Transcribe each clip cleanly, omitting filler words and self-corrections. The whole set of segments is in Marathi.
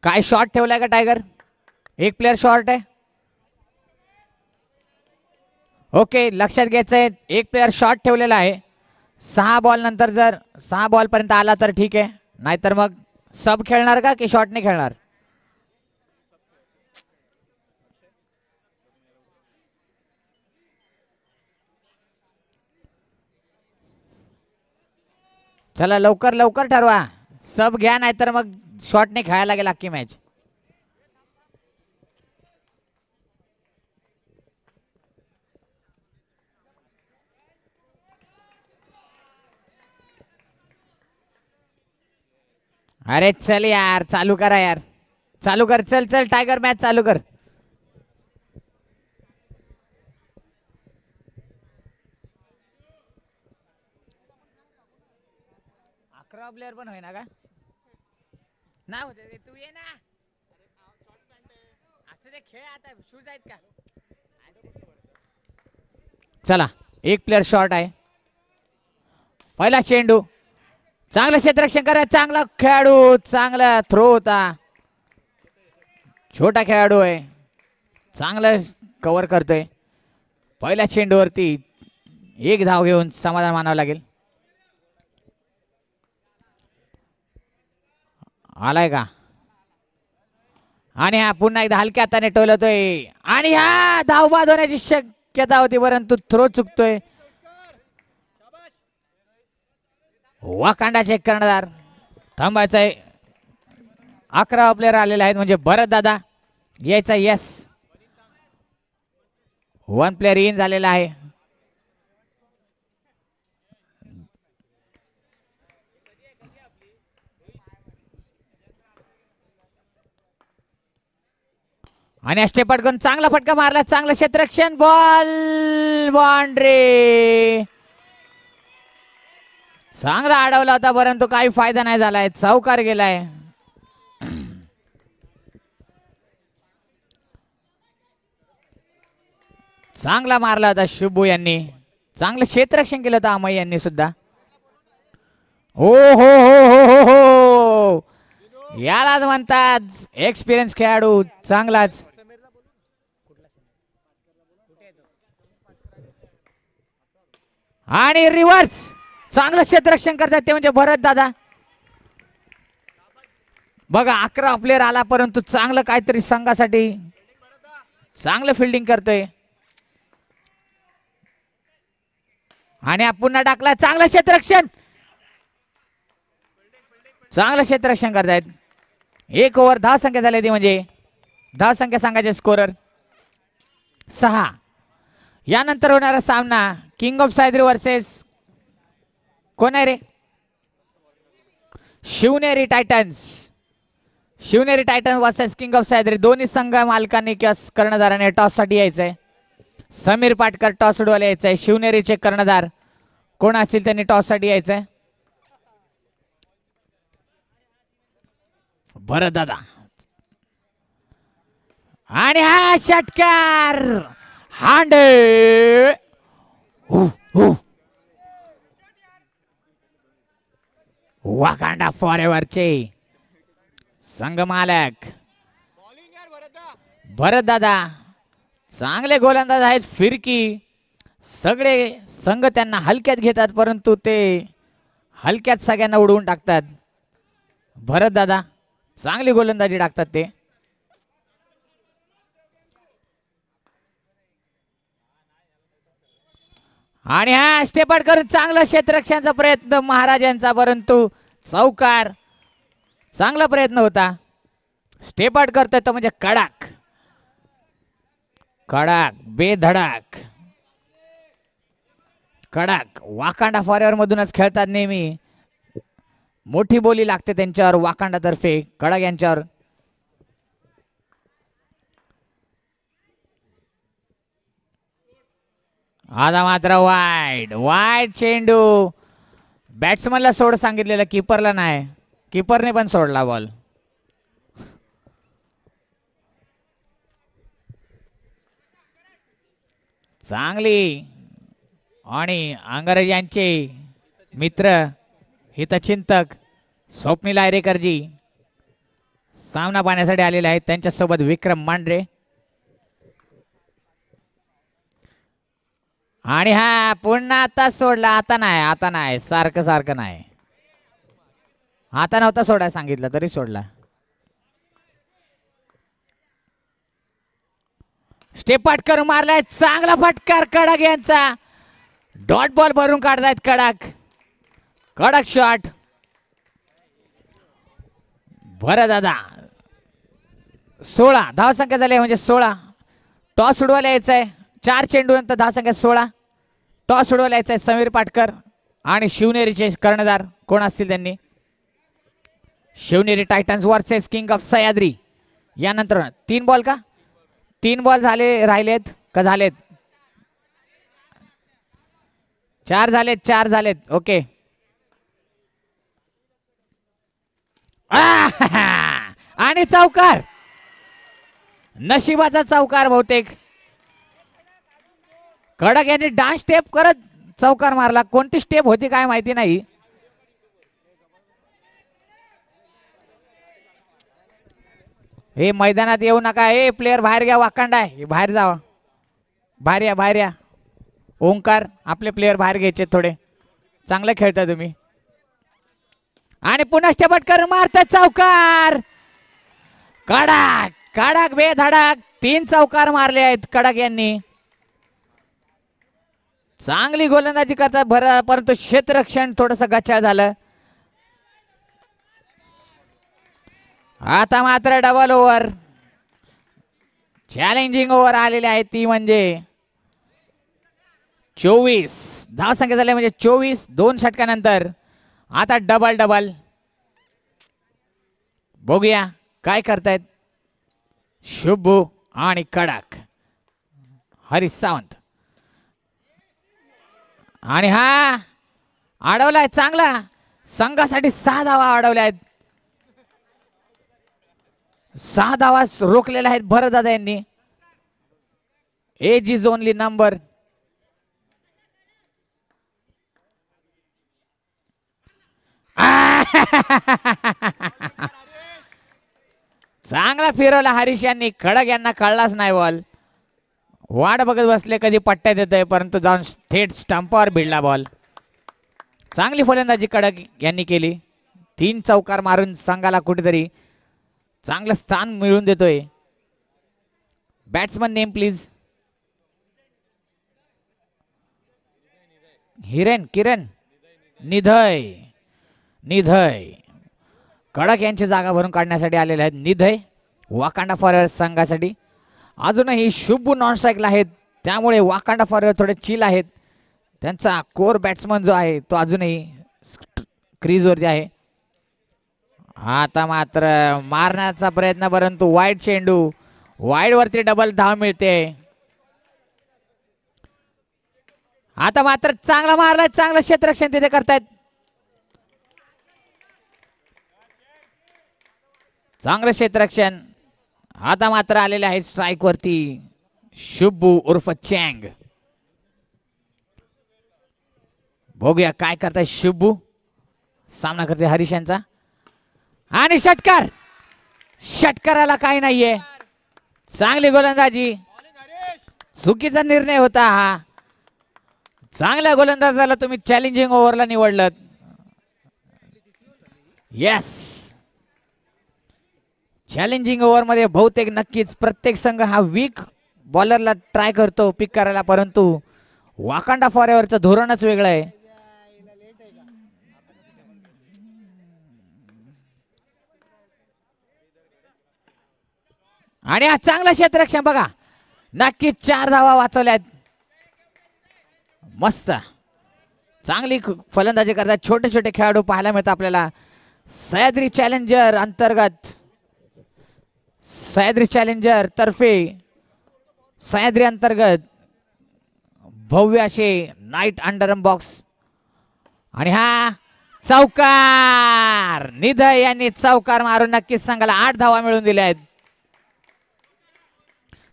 काय शॉट ठेवलाय का टायगर? एक प्लेयर शॉर्ट आहे. ओके, लक्षात घ्यायचंय एक प्लेयर शॉट ठेवलेला आहे. 6 बॉल नंतर जर 6 बॉल पर्यंत आला तर ठीक आहे, नाहीतर मग सब खेळणार का की शॉट नाही खेळणार? चला लवकर लवकर ठरवा, सब घ्या नाहीतर मग शॉट नाही खेळायला लागेल अख्खी मॅच. अरे चल यार, चालू करा यार, चालू कर, चल चल टायगर मॅच चालू कर. अकरा प्लेयर पण होईना का? ना होते तू ये ना, असं ते खेळ आता शूज आहेत का? चला एक प्लेयर शॉर्ट आहे. पहिला चेंडू, चांगलं क्षेत्ररक्षण करा, चांगला खेळाडू, चांगला थ्रो होता. छोटा खेळाडू आहे, चांगलं कव्हर करतोय. पहिल्या चेंडूवरती एक धाव घेऊन समाधान मानावं लागेल. आलाय का? आणि हा पुन्हा एकदा हलक्या हाताने टोलतोय आणि हा धाव बाद होण्याची शक्यता होती, परंतु थ्रो चुकतोय. वाकांडा चेक करणार, थांबायचंय. 11 प्लेयर आलेले आहेत म्हणजे भरत दादा यायचा. यस, 1 प्लेयर इन झालेला आहे. आणि अष्टेपट करून चांगला फटका मारला, चांगलं क्षेत्ररक्षण, बॉल बाउंड्री. चांगला अडवला होता परंतु काही फायदा नाही झालाय, चौकार गेलाय. चांगला मारला होता शुभू यांनी, चांगलं क्षेत्ररक्षण केलं होतं अमय यांनी सुद्धा. हो हो हो हो हो हो, यालाच म्हणतात एक्सपिरियन्स खेळाडू, चांगलाच. आणि रिव्हर्स, चांगलं क्षेत्ररक्षण करतात ते म्हणजे भरत दादा. बघा 11 प्लेयर आला परंतु चांगलं काहीतरी संघासाठी चांगलं फिल्डिंग करतोय. आणि पुन्हा टाकला, चांगलं क्षेत्ररक्षण, चांगलं क्षेत्ररक्षण करतायत. 1 ओव्हर 10 संख्या झाली ती म्हणजे 10 संख्या सांगायचे स्कोरर 6. यानंतर होणारा सामना किंग ऑफ सायद्री वर्सेस कोण आहे रे? Shivneri Titans. Shivneri Titans versus king of Sahyadri. दोन्ही संघ मालकांनी किंवा कर्णधाराने टॉस साठी यायचंय. समीर पाटकर टॉस उडवायला यायचंय. शिवनेरीचे कर्णधार कोण असतील त्यांनी टॉस साठी यायचंय. भरत दादा आणि हा षटकार हांडे. वाकांडा फॉरेवरचे संघ मालक भरत दादा चांगले गोलंदाज आहेत, फिरकी. सगळे संघ त्यांना हलक्यात घेतात परंतु ते हलक्यात सगळ्यांना उडवून टाकतात. भरत दादा चांगली गोलंदाजी टाकतात ते. आणि हा स्टेपआउट करून चांगला क्षेत्ररक्षणाचा प्रयत्न महाराजांचा परंतु चौकार. चांगला प्रयत्न होता. स्टेपआउट करतोय तो म्हणजे कडक कडक बेधडक कडक. वाकांडा फॉरेवर मधूनच खेळतात नेहमी. मोठी बोली लागते त्यांच्यावर वाकांडा तर्फे कडक यांच्यावर. आता मात्र वाईड वाईड चेंडू. बॅट्समनला सोड सांगितलेलं, कीपरला नाही. कीपरने पण सोडला बॉल. चांगली. आणि अंगरज यांचे मित्र हितचिंतक स्वप्नील आयरेकरजी सामना पाहण्यासाठी आलेले आहेत. त्यांच्यासोबत विक्रम मांढरे आणि हा पुन्हा आता सोडला. आता नाही सारखं सारखं नाही. आता नव्हता सोडायला सांगितलं तरी सोडला. स्टेप फटकर मारलाय. चांगला फटकार कडक यांचा. डॉट बॉल भरून काढतायत कडक. कडक शॉट. बरं दादा 16 धावसंख्या झाली म्हणजे 16. टॉस उडवायला यायचा आहे. 4 चेंडू नंतर धावसंख्या 16. टॉस उडवायला यायचा आहे समीर पाटकर आणि शिवनेरीचे कर्णधार कोण असतील त्यांनी. Shivneri Titans versus king of Sahyadri. यानंतर 3 बॉल का 3 बॉल झाले राहिलेत का झालेत 4 झालेत 4 झालेत. ओके आणि चौकार. नशिबाचा चौकार बहुतेक. कडक यांनी डान्स स्टेप करत चौकार मारला. कोणती स्टेप होती काय माहिती नाही. हे मैदानात येऊ नका. हे प्लेयर बाहेर घ्या. वाकांडा आहे बाहेर जावा. बाहेर या. ओंकार आपले प्लेयर बाहेर घ्यायचे थोडे. चांगले खेळता तुम्ही. आणि पुन्हा स्टेपट करून मारतात चौकार. कडक कडक बेधडक 3 चौकार मारले आहेत कडक यांनी. चांगली गोलंदाजी करतात बरं परंतु क्षेत्ररक्षण थोडंसं गचाळ झालं. आता मात्र डबल ओव्हर चॅलेंजिंग ओव्हर आलेली आहे ती म्हणजे 24 धावसंख्या झाली म्हणजे 24. 2 षटकानंतर आता डबल. बघूया काय करतायत शुभू आणि कडक. हरीश सावंत आणि हा अडवलाय चांगला. संघासाठी 6 धावा अडवल्या आहेत. 6 धावा रोखलेल्या आहेत भरत दादा यांनी. Age is only number. चांगला फिरवला हरीश यांनी. कडक यांना कळलाच नाही बॉल. वाट बघत बसले कधी पट्ट्यात येत आहे परंतु जाऊन थेट स्टंपावर भिडला बॉल. चांगली फलंदाजी कडक यांनी केली. 3 चौकार मारून संघाला कुठेतरी चांगलं स्थान मिळवून देतोय. Batsman name please. किरण निधय कडक यांची जागा भरून काढण्यासाठी आलेले आहेत. निधय वाकांडा फॉरवर्ड संघासाठी. अजूनही शुभू नॉन स्ट्राईकला आहेत त्यामुळे वाकांडा फॉरवर्ड थोडे चिल आहेत. त्यांचा कोर बॅट्समन जो आहे तो अजूनही क्रीजवरती आहे. आता मात्र मारण्याचा प्रयत्न परंतु वाईड चेंडू. वाईड वरती डबल धाव मिळते. आता मात्र चांगला मारलाय. चांगलं क्षेत्ररक्षण तिथे करतायत. चांगलं क्षेत्ररक्षण. आता मात्र आलेले आहेत स्ट्राईक वरती शुभू उर्फ चँग. बघूया काय करताय शुभू. सामना करते हरीश यांचा आणि षटकाराला काही नाहीये. चांगली गोलंदाजी. चुकीचा निर्णय होता हा. चांगल्या गोलंदाजाला तुम्ही चॅलेंजिंग ओव्हरला निवडलं. येस चॅलेंजिंग ओव्हर मध्ये बहुतेक नक्कीच प्रत्येक संघ हा वीक बॉलरला ट्राय करतो पिक करायला परंतु वाकांडा फॉरएव्हरचं धोरणच वेगळं आहे. आणि हा चांगला क्षेत्ररक्षण बघा. नक्कीच 4 धावा वाचवल्यात. मस्त चांगली फलंदाजी करतात. छोटे छोटे खेळाडू पाहायला मिळतात आपल्याला. सह्याद्री चॅलेंजर तर्फे सह्याद्री अंतर्गत भव्य असे नाईट अंडरम बॉक्स. आणि हा चौकार. निधय यांनी चौकार मारून नक्कीच संघाला 8 धावा मिळवून दिल्या आहेत.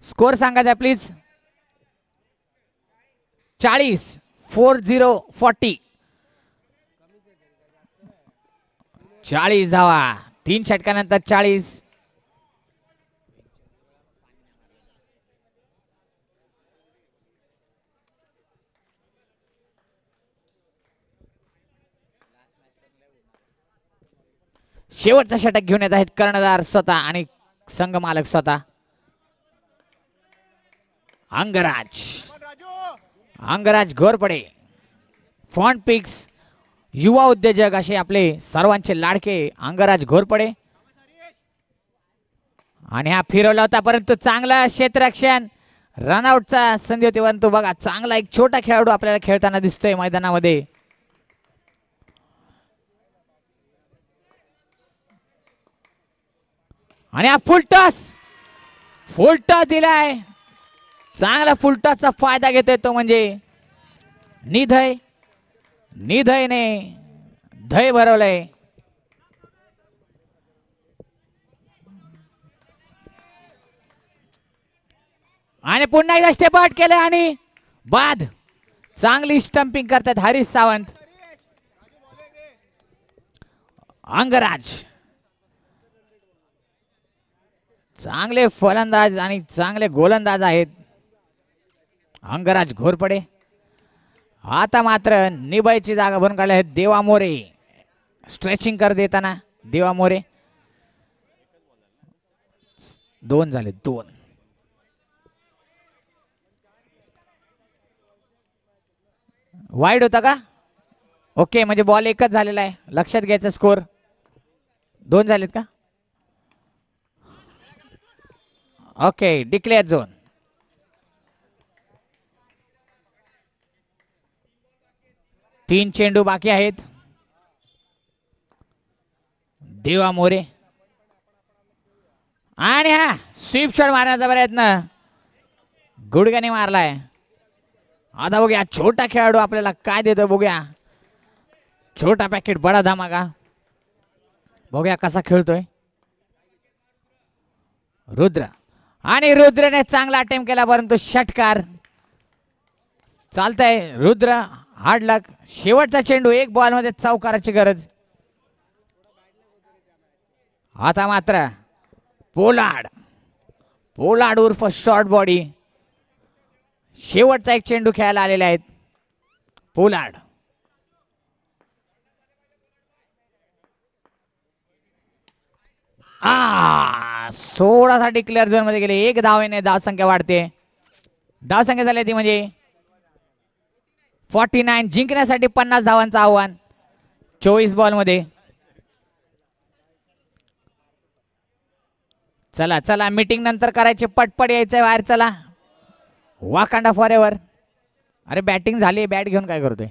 स्कोर सांगायचा प्लीज. 40 धावा. 3 षटकानंतर 40. शेवटचा षटक घेऊन येत आहेत कर्णधार स्वतः आणि संघ मालक स्वतः. अंगराज घोरपडे, फॉन्ट पिक्स युवा उद्योजक असे आपले सर्वांचे लाडके अंगराज घोरपडे. आणि हा फिरवला होता परंतु चांगला क्षेत्ररक्षण, रनआउटचा संधी होती परंतु बघा चांगला एक छोटा खेळाडू आपल्याला खेळताना दिसतोय मैदानामध्ये. आणि हा फुलटॉस दिलाय. चांगला फुलटॉसचा फायदा घेतोय तो म्हणजे निधयने धय भरवलंय. आणि पुन्हा एकदा स्टेप आउट केलं आणि बाद. चांगली स्टंपिंग करतात हरीश सावंत. अंगराज चांगले फलंदाज आणि चांगले गोलंदाज आहेत अंगराज घोरपडे. आता मात्र निभायची जागा भरून काढली आहे देवा मोरे. स्ट्रेचिंग कर देताना देवा मोरे. 2 झाले 2. वाईड होता का? ओके म्हणजे बॉल एकच झालेला आहे. लक्षात घ्यायचा स्कोर. 2 झालेत का? Okay declare zone. तीन चेंडू बाकी आहेत. देवा मोरे आणि हा स्वीप शॉट मारण्याचा प्रयत्न गुडघ्याने मारलाय. आता बघूया छोटा खेळाडू आपल्याला काय देतो बघूया. छोटा पॅकेट बडा धमाका. बघूया कसा खेळतोय रुद्र. आणि रुद्रने चांगला अटेम्प्ट केला परंतु षटकार. चालतंय रुद्र हार्ड लक. शेवटचा चेंडू 1 बॉल मध्ये चौकाराची गरज. आता मात्र पोलार्ड उर्फ शॉर्ट बॉडी. शेवटचा एक चेंडू खेळायला आलेले आहेत पोलार्ड. थोडासा डिक्लेअर झोन मध्ये गेले. 1 धावेने धावसंख्या वाढते. धावसंख्या झाली ती म्हणजे 49. जिंकण्यासाठी 50 धावांचं आव्हान 24 बॉल मध्ये. चला मीटिंग नंतर करायचे. पटपट यायचंय बाहेर. चला वाकांडा फॉर एव्हर. अरे बॅटिंग झाली. बॅट घेऊन काय करतोय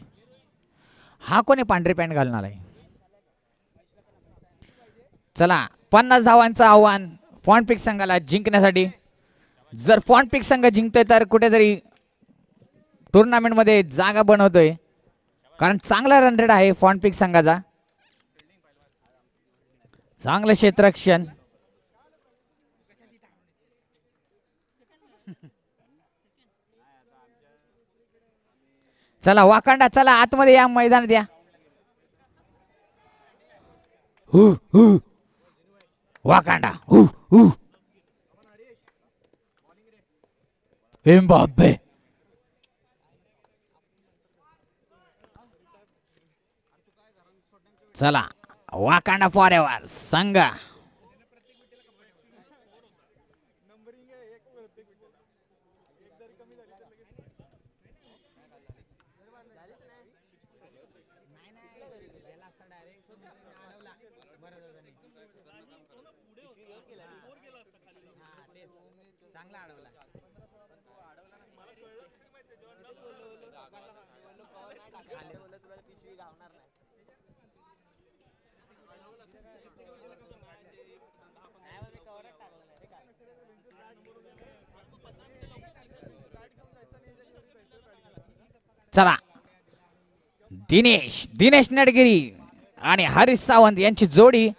हा? कोणी पांढरी पॅन्ट घालून आलाय? चला 50 धावांचं आव्हान फॉन्ट पिक संघाला जिंकण्यासाठी. जर फॉन्ट पिक संघ जिंकतोय तर कुठेतरी टुर्नामेंट मध्ये जागा बनवतोय कारण चांगला रन रेट आहे फॉन्ट पिक संघाचा. चांगलं क्षेत्ररक्षण. चला वाकांडा चला आतमध्ये या मैदानात या. Wakanda Mbappe. चला वाकांडा फॉर एव्हर संघ. चला दिनेश नडगिरी आणि हरीश सावंत यांची जोडी.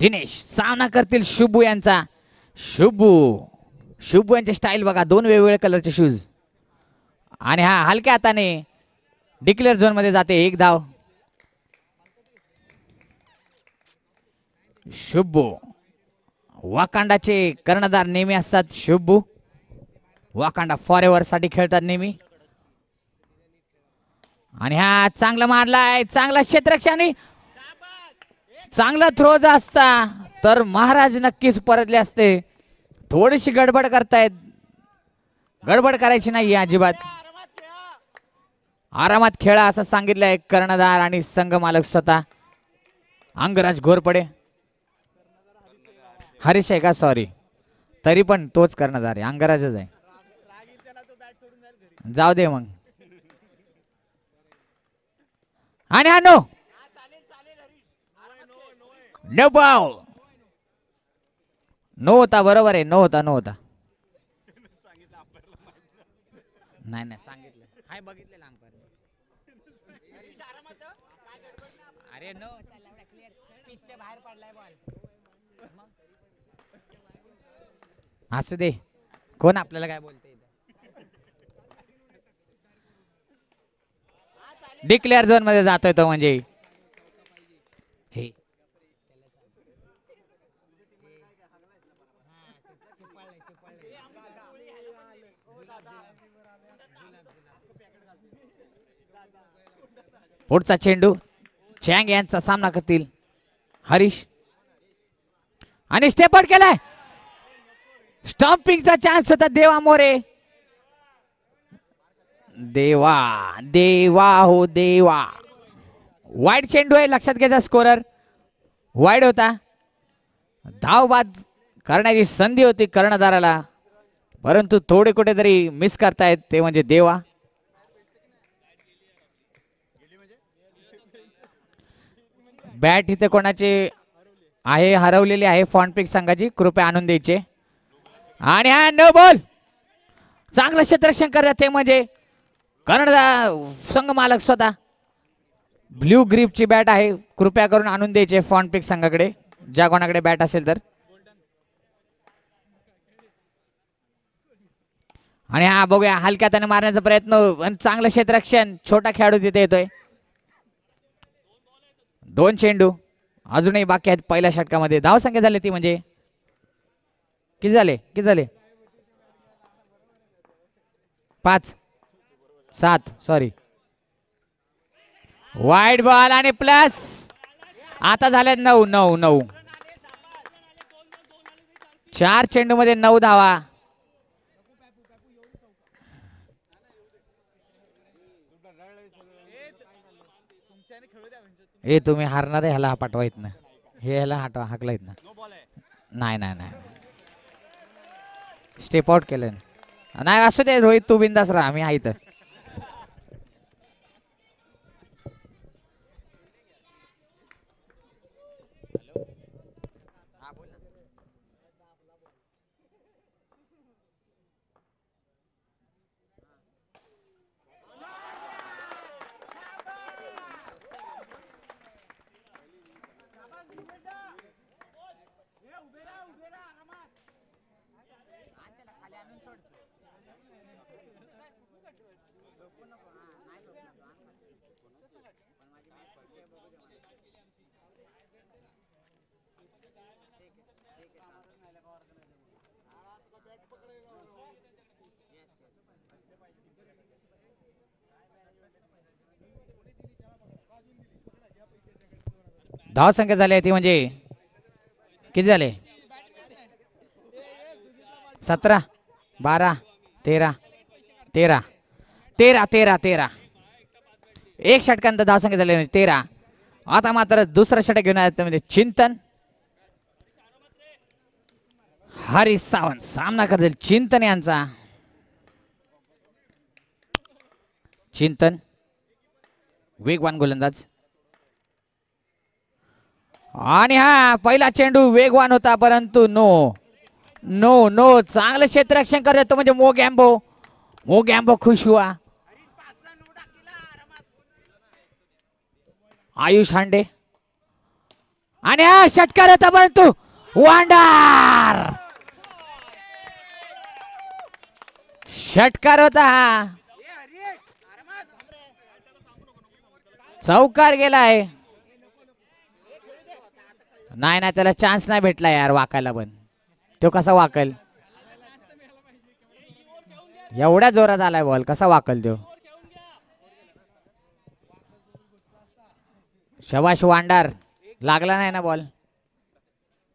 दिनेश सामना करतील शुभू यांचा. शुभू यांची स्टाईल बघा. 2 वेगवेगळ्या कलरचे शूज आणि हा हलक्या हाताने डिक्लेअर झोन मध्ये जाते. 1 धाव. शुभू वाकांडाचे कर्णधार नेहमी असतात. शुभू वाकांडा फॉरेवर साठी खेळतात नेहमी. आणि हा चांगला मारलाय, चांगला क्षेत्ररक्षण, चांगला थ्रो असता तर महाराज नक्कीच परतले असते. थोडीशी गडबड करतायत, गडबड करायची नाही अजिबात. आरामात खेळा असं सांगितलंय कर्णधार आणि संघ मालक स्वतः अंगराज घोरपडे. हरीश आहे का? सॉरी, तरी पण तोच कर्णधार आहे, अंगराजच आहे. जाऊ दे मग. आणि हा नो नो बॉल, नो होता. बरोबर आहे, नो होता, नो होता. नाही नाही सांगितलं, हाय बघितलेलं अंपायर. अरे नो पिचच्या बाहेर पडलाय बॉल. असू दे, कोण आपल्याला काय बोलते. डिक्लेअर झोन मध्ये जातोय तो म्हणजे हे. पुढचा चेंडू चँग यांचा सामना करतील हरीश. आणि स्टेप आउट केलाय. स्टंपिंगचा चान्स होता देवा मोरे. देवा देवा हो देवा. वाईड चेंडू आहे, लक्षात घ्यायचा. स्कोरर वाईड होता. धाव बाद करण्याची संधी होती कर्णधाराला, परंतु थोडे कुठेतरी मिस करतायत ते म्हणजे देवा. बॅट इथे कोणाचे आहे? हरवलेली आहे फॉन्टपिक संघाची, कृपया आणून द्यायचे. आणि हा नो बॉल. चांगलं क्षेत्ररक्षण करतात ते म्हणजे कर्णधार संघ मालक स्वतः. ब्ल्यू ग्रीपची बॅट आहे, कृपया करून आणून द्यायचे फॉन्टपिक संघाकडे, ज्या कोणाकडे बॅट असेल तर. आणि हा बघूया हलक्या त्याने मारण्याचा प्रयत्न, चांगलं क्षेत्ररक्षण. छोटा खेळाडू तिथे येतोय. 2 चेंडू अजूनही बाकी आहेत पहिल्या षटकामध्ये. धाव संख्या झाली ती म्हणजे किती झाले 5-7 सॉरी. वाईड बॉल आणि प्लस आता झाले 9. 4 चेंडू मध्ये 9 धावा. हे तुम्ही हारणार आहे, ह्याला पाठवा इथनं, हे ह्याला हाकला इथनं. नाही स्टेप आउट केलं नाही. असू दे रोहित, तू बिंदास राहा, मी आहे तर. धाव संख्या झाली ती म्हणजे किती झाले? 17 12 13 13 13 13 13. एक षटकांत धाव संख्या झाली 13. आता मात्र दुसरा षटक घेऊन आले म्हणजे चिंतन. हरीश सावंत सामना करतील चिंतन यांचा. चिंतन वेगवान गोलंदाज. आणि हा पहिला चेंडू वेगवान होता परंतु नो नो नो. चांगलं क्षेत्ररक्षण करतो म्हणजे मो गॅम्बो खुश हुआ. आयुष हांडे आणि हा षटकार होता परंतु वांडार. षटकार होता हा, चौकार गेलाय. नाही नाही, त्याला चान्स नाही भेटला यार वाकायला, पण तो कसा वाकल? एवढ्या जोरात आलाय बॉल, कसा वाकल तो? शबाश वांडार, लागला नाही ना बॉल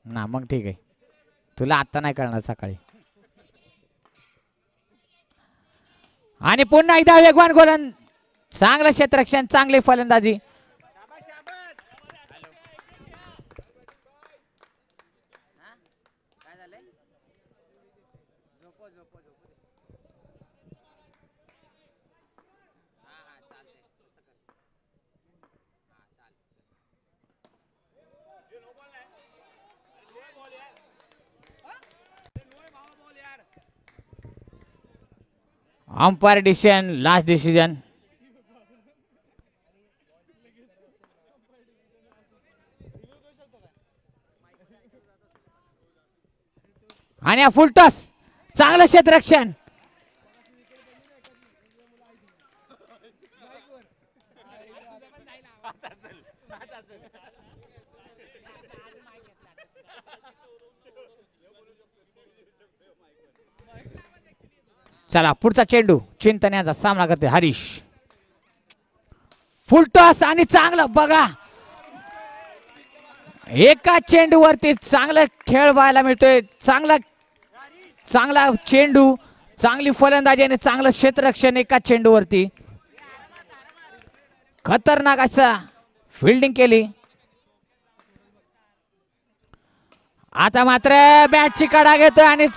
ना, मग ठीक आहे, तुला आता नाही कळणार सकाळी. आणि पुन्हा एकदा वेगवान गोलंदाज, चांगलं क्षेत्ररक्षण, चांगली फलंदाजी. Umpire decision, last decision. आणि फुल टॉस, चांगलं क्षेत्ररक्षण. चला पुढचा चेंडू, चिंतन्याचा सामना करते हरीश. फुल टॉस आणि चांगलं बघा, एका चेंडूवरती चांगला खेळ पाहायला मिळतोय. चांगला चेंडू, चांगली फलंदाजी आणि चांगलं क्षेत्ररक्षण एका चेंडूवरती. खतरनाक असा फिल्डिंग केली. आता मात्र बॅटची कडा घेतोय आणि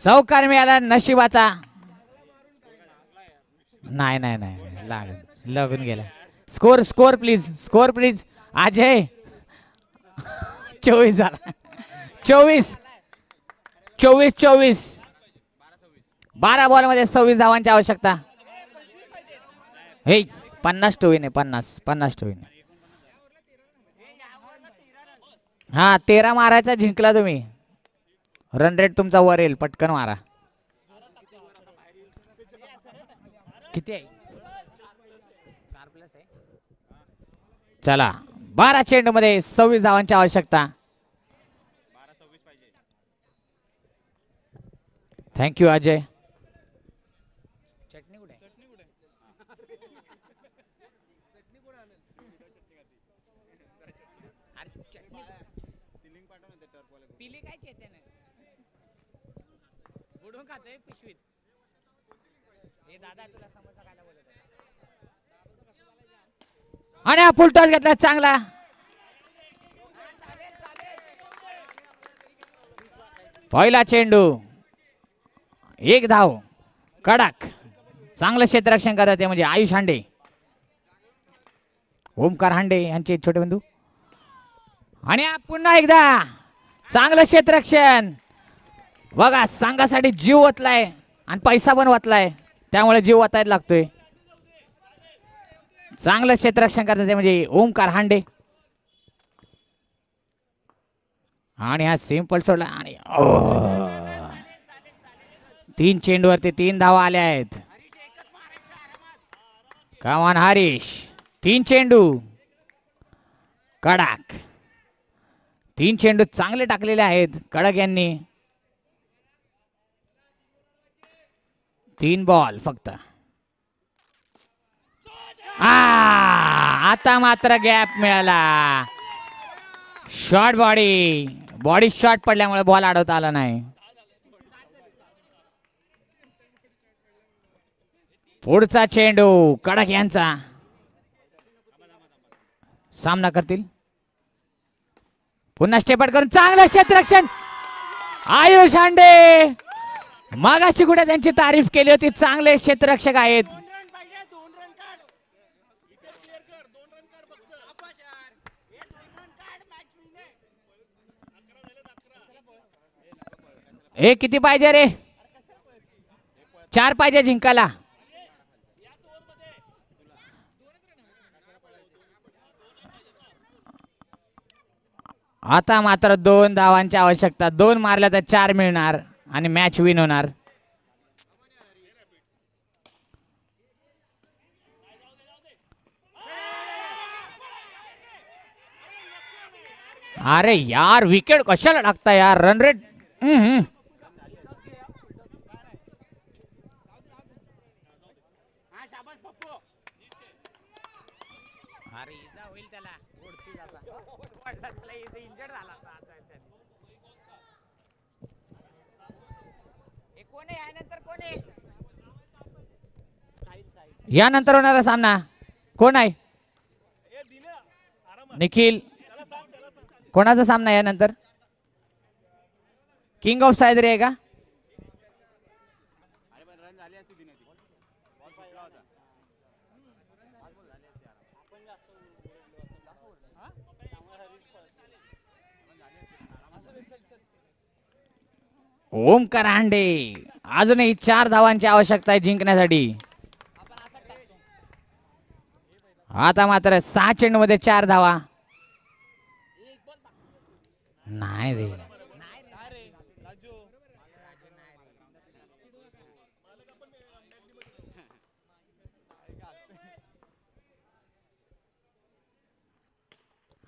चौकार मिळाला नशिबाचा. नाही नाही नाही, लागून गेला. Score please Ajay. 24 झाला, 24. 12 बॉल मध्ये 26 धावांची आवश्यकता. हे 50 टोवीने, 50 टोवीने. हा 13 मारायचा, जिंकला तुम्ही. रन रेट तुमचा वर येईल, पटकन मारा. किती आहे? 4+ आहे. चला 12 चेंडू मध्ये 26 धावांची आवश्यकता. थँक्यू अजय. चटणी कुठे? पिली काय चेतन बुडून खातोय पिशवीत. हे दादा तुला समोसा खायला बोलत आहे. आणि हा फुल टॉस घेतला, चांगला. पहिला चेंडू, 1 धाव, कडक. चांगलं क्षेत्ररक्षण करतात ते म्हणजे आयुष हांडे, ओमकार हांडे यांचे छोटे बंधू. आणि पुन्हा एकदा चांगलं क्षेत्ररक्षण. बघा संघासाठी जीव ओतलाय आणि पैसा पण ओतलाय, त्यामुळे जीव ओतायला लागतोय. चांगलं क्षेत्ररक्षण करतात ते म्हणजे ओमकार हांडे. आणि हा सिंपल सोडला आणि 3 चेंडूवरती 3 धावा आल्या आहेत. कमान हरीश, 3 चेंडू कडक. 3 चेंडू चांगले टाकलेले आहेत कडक यांनी. 3 बॉल फक्त. आता मात्र गॅप मिळाला. शॉर्ट बॉडी शॉर्ट पडल्यामुळे बॉल अडवता आला नाही. पुढचा चेंडू कडक यांचा सामना करतील. पुन्हा स्टेपआउट करून चांगलं क्षेत्ररक्षण. आयुष हांडे, मागाशी कुठे त्यांची तारीफ केली होती, चांगले क्षेत्ररक्षक आहेत. हे किती पाहिजे रे? 4 पाहिजे जिंकायला. आता मात्र 2 धावांची आवश्यकता. 2 मारल्या तर 4 मिळणार आणि मॅच विन होणार. अरे यार विकेट कशाला टाकता यार रन रेट यानंतर होणारा सामना कोण आहे निखिल कोणाचा सामना यानंतर किंग ऑफ सायद्री आहे का ओमकार हांडे अजूनही 4 धावांची आवश्यकता आहे जिंकण्यासाठी आता मात्र 6 चेंडूमध्ये 4 धावा नाही रे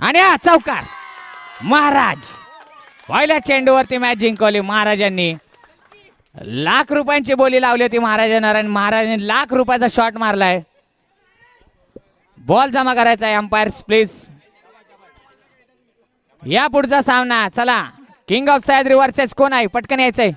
आणि चौकार महाराज पहिल्या चेंडूवरती मॅच जिंकवली महाराजांनी लाख रुपयांची बोली लावली होती महाराजांना आणि महाराजांनी लाख रुपयाचा शॉट मारलाय बॉल जमा करायचा आहे अंपायर्स प्लीज या पुढचा सामना चला किंग ऑफ सह्याद्री वर्सेस कोण आहे पटकन यायचंय